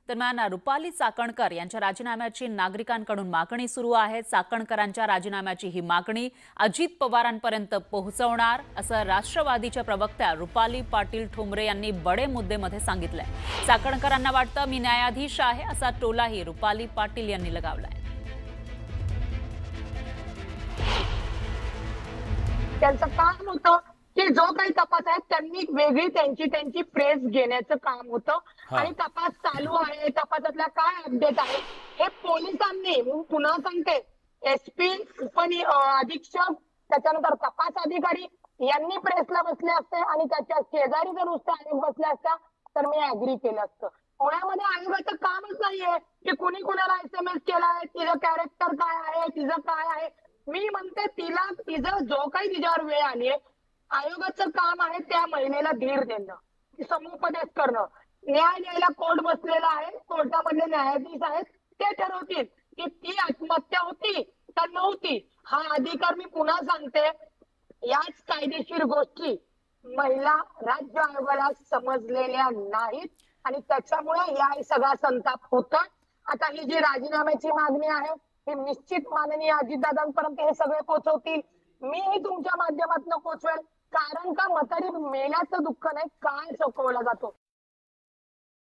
दरम्यान रुपाली चाकणकर यांच्या राजीनाम्याची नागरिकांकडून मागणी सुरू आहे। चाकणकरांच्या राजीनाम्याची ही मागणी अजित पवारांपर्यंत पोहोचवणार असं राष्ट्रवादीच्या प्रवक्त्या रुपाली पाटील ठोंबरे यांनी बडे मुद्देमध्ये सांगितलंय। चाकणकरांना वाटतं मी न्यायाधीश आहे असा टोलाही रुपाली पाटील यांनी लगावलाय। त्यांचं काम होतं की जो काही तपास आहे त्यांनी वेगळी त्यांची प्रेस घेण्याचं काम होतं आणि तपास चालू आहे, तपासातला काय अपडेट आहे हे पोलिसांनी, पुन्हा सांगते, एसपी, अधीक्षक, त्याच्यानंतर तपास अधिकारी यांनी प्रेसला बसले असते आणि त्याच्या शेजारी जर नुसते आयोग बसले असता तर मी अग्री केलं असतं। पुण्यामध्ये आयोगाचं कामच नाहीये की कुणी कुणाला SMS केलाय, तिचं कॅरेक्टर काय आहे, तिचं काय आहे। मी म्हणते तिचं जो काही तिच्यावर वेळ आली आहे, आयोगाचं काम आहे त्या महिलेला धीर देणं, समुपदेश करणं, न्याय द्यायला कोर्ट बसलेला आहे, कोर्टामधले न्यायाधीश आहेत, ते ठरवतील की ती आत्महत्या होती का नव्हती। हा अधिकार, मी पुन्हा सांगते, याच कायदेशीर गोष्टी महिला राज्य आयोगाला समजलेल्या नाहीत आणि त्याच्यामुळे या सगळा संताप होता। आता ही जी राजीनाम्याची मागणी आहे ही निश्चित माननीय अजितदादांपर्यंत हे सगळे पोहोचवतील, मीही तुमच्या माध्यमातून पोहोचवेल, कारण का म्हातारी मेल्याचं दुःख नाही, काय चोकवला जातो